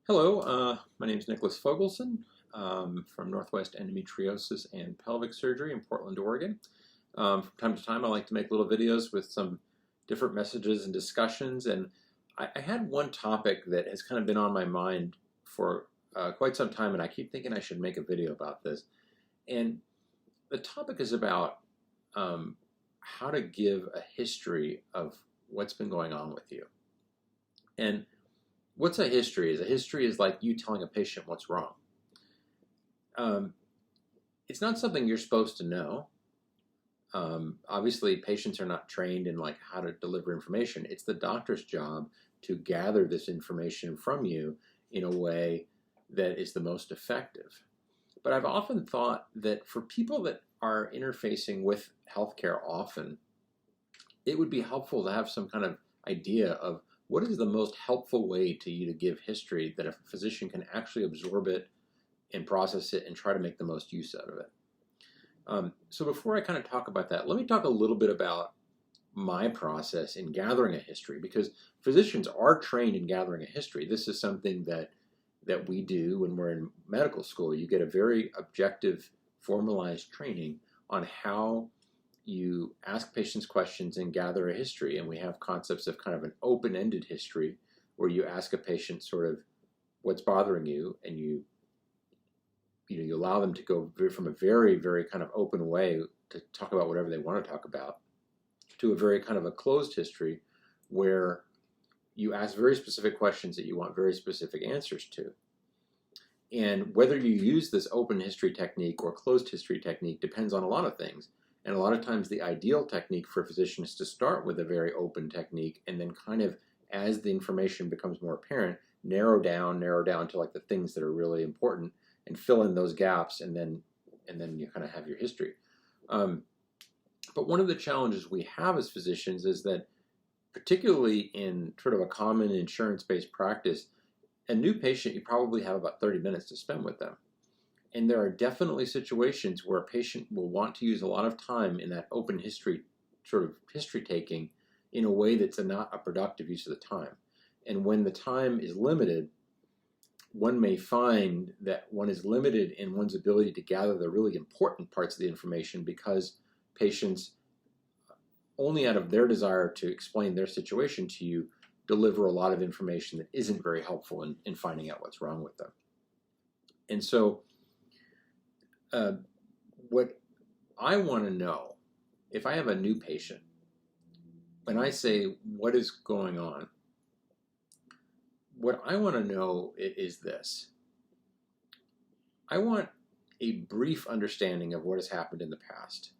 Hello, my name is Nicholas Fogelson from Northwest Endometriosis and Pelvic Surgery in Portland, Oregon. From time to time, I like to make little videos with some different messages and discussions. And I had one topic that has kind of been on my mind for quite some time, and I keep thinking I should make a video about this. And the topic is about how to give a history of what's been going on with you. And what's a history? A history is like you telling a patient what's wrong. It's not something you're supposed to know. Obviously, patients are not trained in like how to deliver information. It's the doctor's job to gather this information from you in a way that is the most effective. But I've often thought that for people that are interfacing with healthcare often, it would be helpful to have some kind of idea of what is the most helpful way to you to give history that a? Can actually absorb it and process it and try to make the most use out of it. So before I kind of talk about that, let me talk a little bit about my process in gathering a history, because physicians are trained in gathering a history. This is something that we do when we're in medical school. You get a very objective, formalized training on how you ask patients questions and gather a history. And we have concepts of kind of an open-ended history where you ask a patient sort of what's bothering you, and you allow them to go from a very, very kind of open way to talk about whatever they want to talk about to a very kind of a closed history where you ask very specific questions that you want very specific answers to. And whether you use this open history technique or closed history technique depends on a lot of things. And a lot of times the ideal technique for a physician is to start with a very open technique and then kind of, as the information becomes more apparent, narrow down to like the things that are really important and fill in those gaps, and then you kind of have your history. But one of the challenges we have as physicians is that, particularly in sort of a common insurance-based practice, a new patient, you probably have about 30 minutes to spend with them. And there are definitely situations where a patient will want to use a lot of time in that open history, sort of history taking, in a way that's not a productive use of the time. And when the time is limited, one may find that one is limited in one's ability to gather the really important parts of the information, because patients, only out of their desire to explain their situation to you, deliver a lot of information that isn't very helpful in finding out what's wrong with them. And so what I want to know, if I have a new patient, when I say, what is going on, what I want to know is this. I want a brief understanding of what has happened in the past.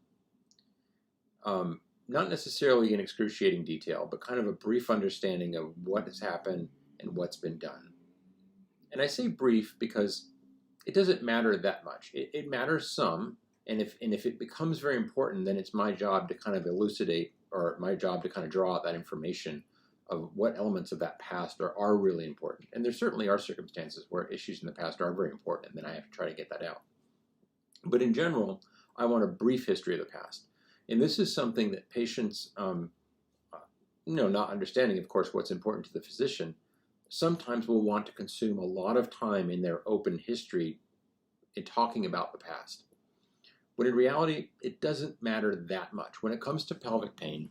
Not necessarily in excruciating detail, but kind of a brief understanding of what has happened and what's been done. And I say brief because it doesn't matter that much. It matters some, and if it becomes very important, then it's my job to kind of elucidate, or my job to kind of draw out that information of what elements of that past are really important. And there certainly are circumstances where issues in the past are very important, and then I have to try to get that out. But in general, I want a brief history of the past. And this is something that patients, not understanding, of course, what's important to the physician, sometimes will want to consume a lot of time in their open history in talking about the past. When in reality, it doesn't matter that much. When it comes to pelvic pain,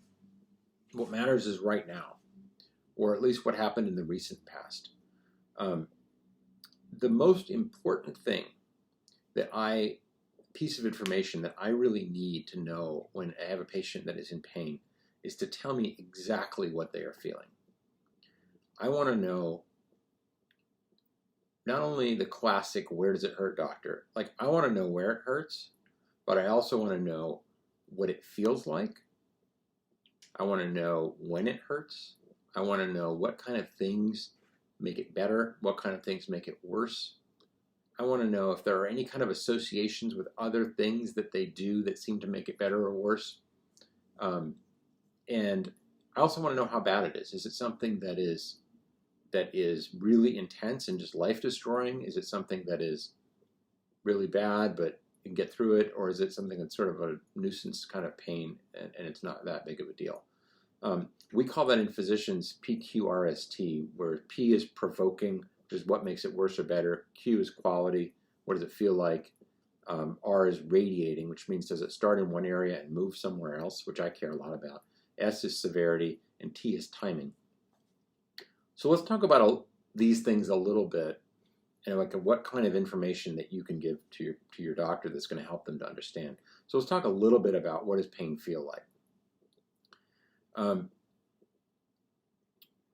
what matters is right now, or at least what happened in the recent past. The most important piece of information that I really need to know when I have a patient that is in pain is to tell me exactly what they are feeling. I want to know not only the classic, where does it hurt, doctor? Like, I want to know where it hurts, but I also want to know what it feels like. I want to know when it hurts. I want to know what kind of things make it better, what kind of things make it worse. I want to know if there are any kind of associations with other things that they do that seem to make it better or worse. And I also want to know how bad it is. Is it something that is really intense and just life-destroying? Is it something that is really bad but you can get through it? Or is it something that's sort of a nuisance kind of pain and it's not that big of a deal? We call that in physicians PQRST, where P is provoking, which is what makes it worse or better. Q is quality. What does it feel like? R is radiating, which means does it start in one area and move somewhere else, which I care a lot about. S is severity, and T is timing. So let's talk about these things a little bit, and like what kind of information that you can give to your doctor that's going to help them to understand. So let's talk a little bit about what does pain feel like.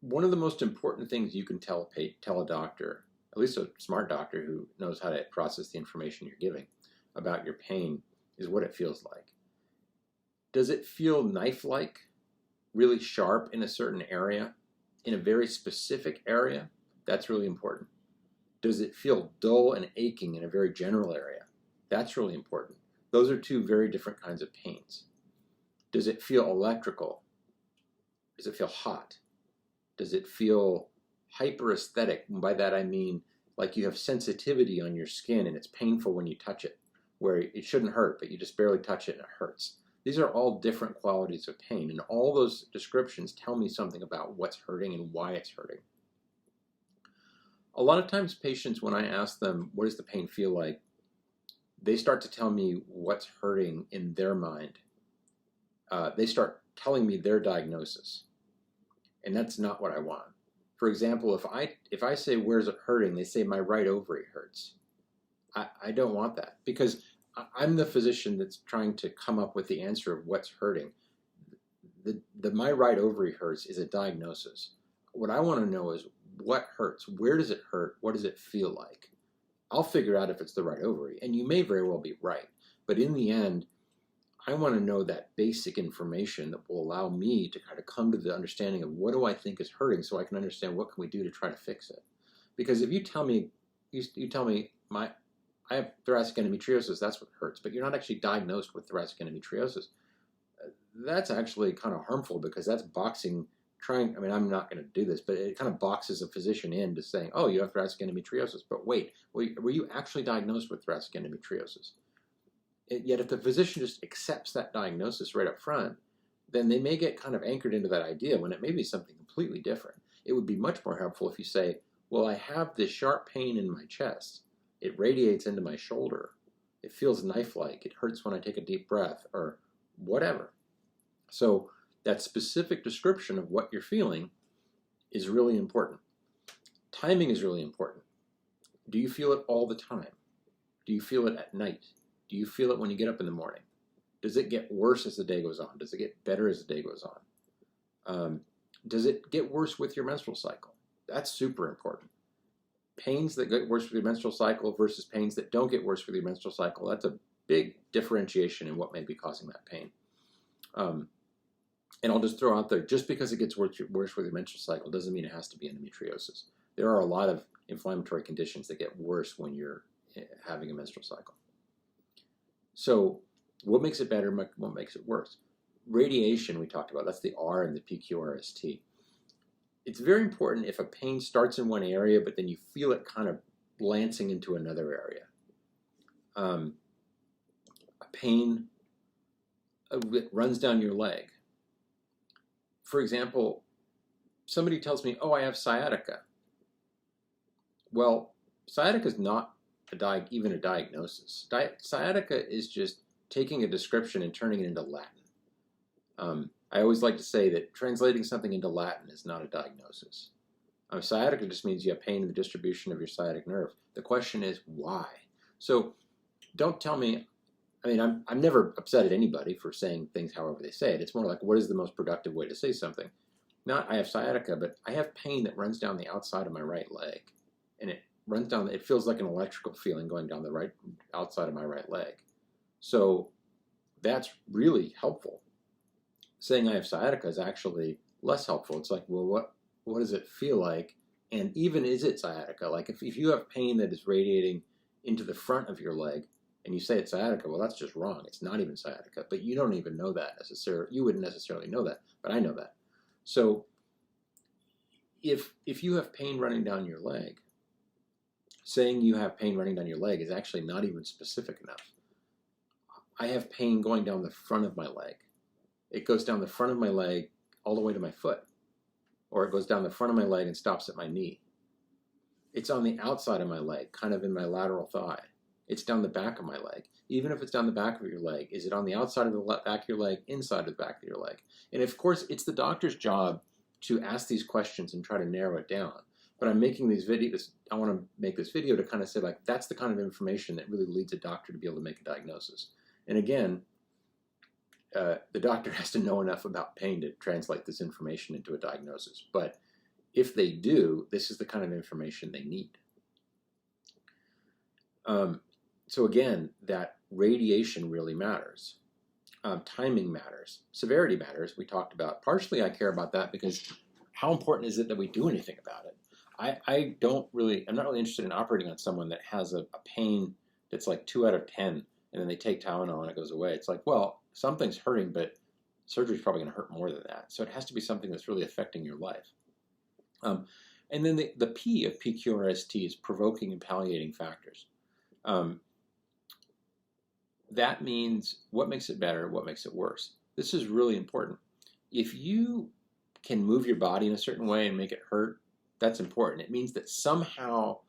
One of the most important things you can tell a doctor, at least a smart doctor who knows how to process the information you're giving about your pain, is what it feels like. Does it feel knife-like, really sharp in a certain area, in a very specific area? That's really important. Does it feel dull and aching in a very general area? That's really important. Those are two very different kinds of pains. Does it feel electrical? Does it feel hot? Does it feel hyperesthetic? And by that I mean like you have sensitivity on your skin and it's painful when you touch it, where it shouldn't hurt, but you just barely touch it and it hurts. These are all different qualities of pain, and all those descriptions tell me something about what's hurting and why it's hurting. A lot of times patients, when I ask them, what does the pain feel like, they start to tell me what's hurting in their mind. They start telling me their diagnosis, and that's not what I want. For example, if I say, where's it hurting? They say, my right ovary hurts. I don't want that, because I'm the physician that's trying to come up with the answer of what's hurting. My right ovary hurts is a diagnosis. What I want to know is what hurts. Where does it hurt? What does it feel like? I'll figure out if it's the right ovary, and you may very well be right. But in the end, I want to know that basic information that will allow me to kind of come to the understanding of what do I think is hurting, so I can understand what can we do to try to fix it. Because if you tell me, I have thoracic endometriosis, that's what hurts, but you're not actually diagnosed with thoracic endometriosis. That's actually kind of harmful, because that's boxing, I'm not going to do this, but it kind of boxes a physician into saying, oh, you have thoracic endometriosis, but wait, were you actually diagnosed with thoracic endometriosis? Yet if the physician just accepts that diagnosis right up front, then they may get kind of anchored into that idea when it may be something completely different. It would be much more helpful if you say, well, I have this sharp pain in my chest. It radiates into my shoulder. It feels knife-like. It hurts when I take a deep breath, or whatever. So that specific description of what you're feeling is really important. Timing is really important. Do you feel it all the time? Do you feel it at night? Do you feel it when you get up in the morning? Does it get worse as the day goes on? Does it get better as the day goes on? Does it get worse with your menstrual cycle? That's super important. Pains that get worse with your menstrual cycle versus pains that don't get worse with your menstrual cycle, that's a big differentiation in what may be causing that pain. And I'll just throw out there, just because it gets worse with your menstrual cycle doesn't mean it has to be endometriosis. There are a lot of inflammatory conditions that get worse when you're having a menstrual cycle. So what makes it better, what makes it worse? Radiation, we talked about, that's the R and the PQRST. It's very important if a pain starts in one area, but then you feel it kind of lancing into another area. A pain that runs down your leg. For example, somebody tells me, oh, I have sciatica. Well, sciatica is not even a diagnosis. Sciatica is just taking a description and turning it into Latin. I always like to say that translating something into Latin is not a diagnosis. Sciatica just means you have pain in the distribution of your sciatic nerve. The question is why? So don't tell me, I'm never upset at anybody for saying things however they say it. It's more like, what is the most productive way to say something? Not I have sciatica, but I have pain that runs down the outside of my right leg. And it runs down, it feels like an electrical feeling going down the right outside of my right leg. So that's really helpful. Saying I have sciatica is actually less helpful. It's like, well, what does it feel like? And even is it sciatica? Like if you have pain that is radiating into the front of your leg and you say it's sciatica, well, that's just wrong. It's not even sciatica, but you don't even know that necessarily. You wouldn't necessarily know that, but I know that. So if you have pain running down your leg, saying you have pain running down your leg is actually not even specific enough. I have pain going down the front of my leg. It goes down the front of my leg all the way to my foot, or it goes down the front of my leg and stops at my knee. It's on the outside of my leg, kind of in my lateral thigh. It's down the back of my leg. Even if it's down the back of your leg, is it on the outside of the back of your leg, inside of the back of your leg? And of course, it's the doctor's job to ask these questions and try to narrow it down. But I'm making these videos, I want to make this video to kind of say, like, that's the kind of information that really leads a doctor to be able to make a diagnosis. And again, the doctor has to know enough about pain to translate this information into a diagnosis. But if they do, this is the kind of information they need. So again, that radiation really matters. Timing matters. Severity matters. We talked about. Partially I care about that because how important is it that we do anything about it? I'm not really interested in operating on someone that has a pain that's like 2 out of 10, and then they take Tylenol and it goes away. It's like, well, something's hurting, but surgery's probably going to hurt more than that. So it has to be something that's really affecting your life. And then the P of PQRST is provoking and palliating factors. That means what makes it better, what makes it worse. This is really important. If you can move your body in a certain way and make it hurt, that's important. It means that somehow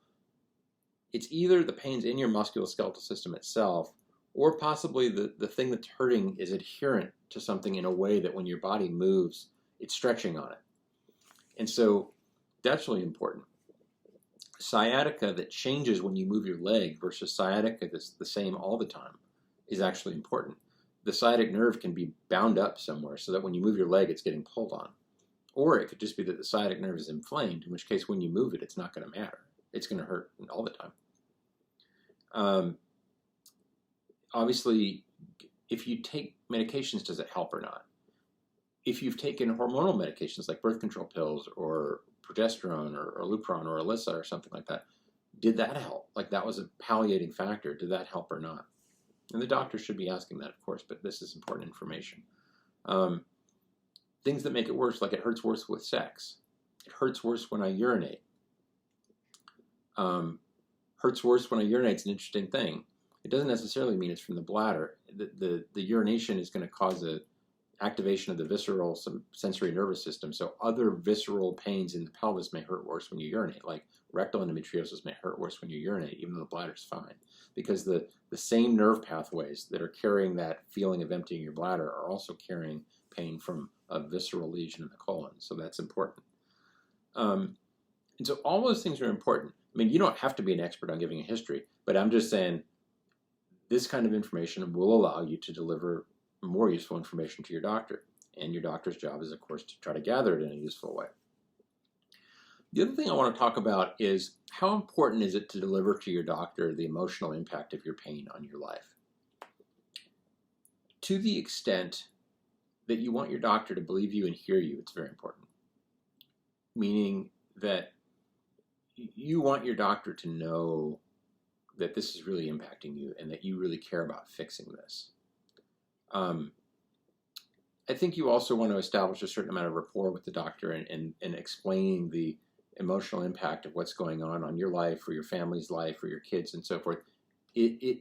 it's either the pain's in your musculoskeletal system itself, or possibly the thing that's hurting is adherent to something in a way that when your body moves, it's stretching on it. And so that's really important. Sciatica that changes when you move your leg versus sciatica that's the same all the time is actually important. The sciatic nerve can be bound up somewhere so that when you move your leg, it's getting pulled on. Or it could just be that the sciatic nerve is inflamed, in which case when you move it, it's not going to matter. It's going to hurt all the time. Obviously, if you take medications, does it help or not? If you've taken hormonal medications like birth control pills or progesterone or Lupron or Alyssa or something like that, did that help? Like that was a palliating factor. Did that help or not? And the doctor should be asking that, of course, but this is important information. Things that make it worse, like it hurts worse with sex. It hurts worse when I urinate. Hurts worse when I urinate is an interesting thing. It doesn't necessarily mean it's from the bladder. The urination is going to cause a activation of the visceral sensory nervous system. So other visceral pains in the pelvis may hurt worse when you urinate, like rectal endometriosis may hurt worse when you urinate, even though the bladder's fine. Because the same nerve pathways that are carrying that feeling of emptying your bladder are also carrying pain from a visceral lesion in the colon. So that's important. And so all those things are important. I mean, you don't have to be an expert on giving a history, but I'm just saying this kind of information will allow you to deliver more useful information to your doctor. And your doctor's job is, of course, to try to gather it in a useful way. The other thing I want to talk about is how important is it to deliver to your doctor the emotional impact of your pain on your life? To the extent that you want your doctor to believe you and hear you, it's very important. Meaning that you want your doctor to know that this is really impacting you and that you really care about fixing this. I think you also want to establish a certain amount of rapport with the doctor and explaining the emotional impact of what's going on your life or your family's life or your kids and so forth. It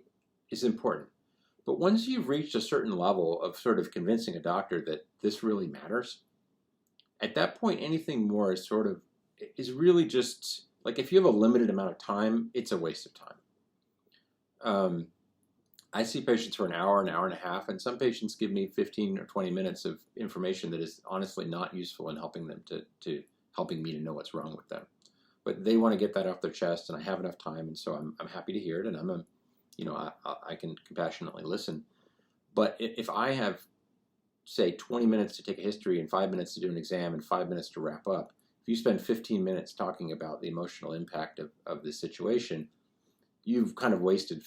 is important. But once you've reached a certain level of sort of convincing a doctor that this really matters, at that point, anything more is really just, like if you have a limited amount of time, it's a waste of time. I see patients for an hour and a half, and some patients give me 15 or 20 minutes of information that is honestly not useful in helping them helping me to know what's wrong with them. But they want to get that off their chest, and I have enough time, and so I'm happy to hear it, and I can compassionately listen. But if I have, say, 20 minutes to take a history and 5 minutes to do an exam and 5 minutes to wrap up, if you spend 15 minutes talking about the emotional impact of this situation, you've kind of wasted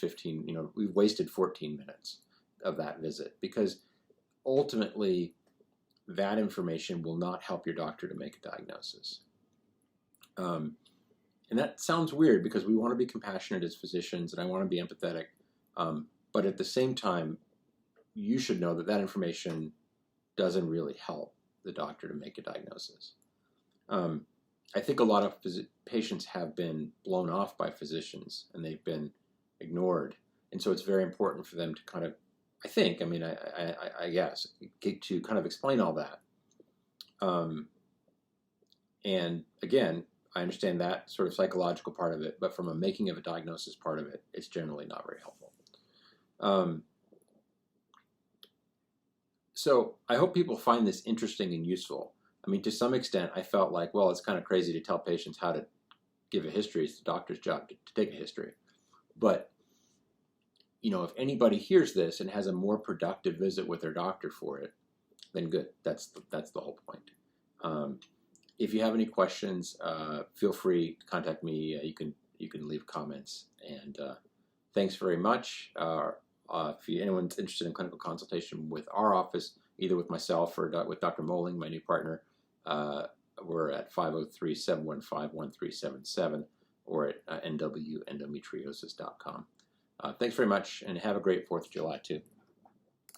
we've wasted 14 minutes of that visit, because ultimately that information will not help your doctor to make a diagnosis. And that sounds weird because we want to be compassionate as physicians and I want to be empathetic. But at the same time, you should know that information doesn't really help the doctor to make a diagnosis. I think a lot of patients have been blown off by physicians and they've been ignored. And so it's very important for them to kind of, I guess, to kind of explain all that. And again, I understand that sort of psychological part of it, but from a making of a diagnosis part of it, it's generally not very helpful. So I hope people find this interesting and useful. I mean, to some extent, I felt like, well, it's kind of crazy to tell patients how to give a history. It's the doctor's job to take a history. But, you know, if anybody hears this and has a more productive visit with their doctor for it, then good. That's the whole point. If you have any questions, feel free to contact me. You can leave comments. And thanks very much. If anyone's interested in clinical consultation with our office, either with myself or with Dr. Moling, my new partner, we're at 503-715-1377 or at nwendometriosis.com. Thanks very much, and have a great 4th of July, too.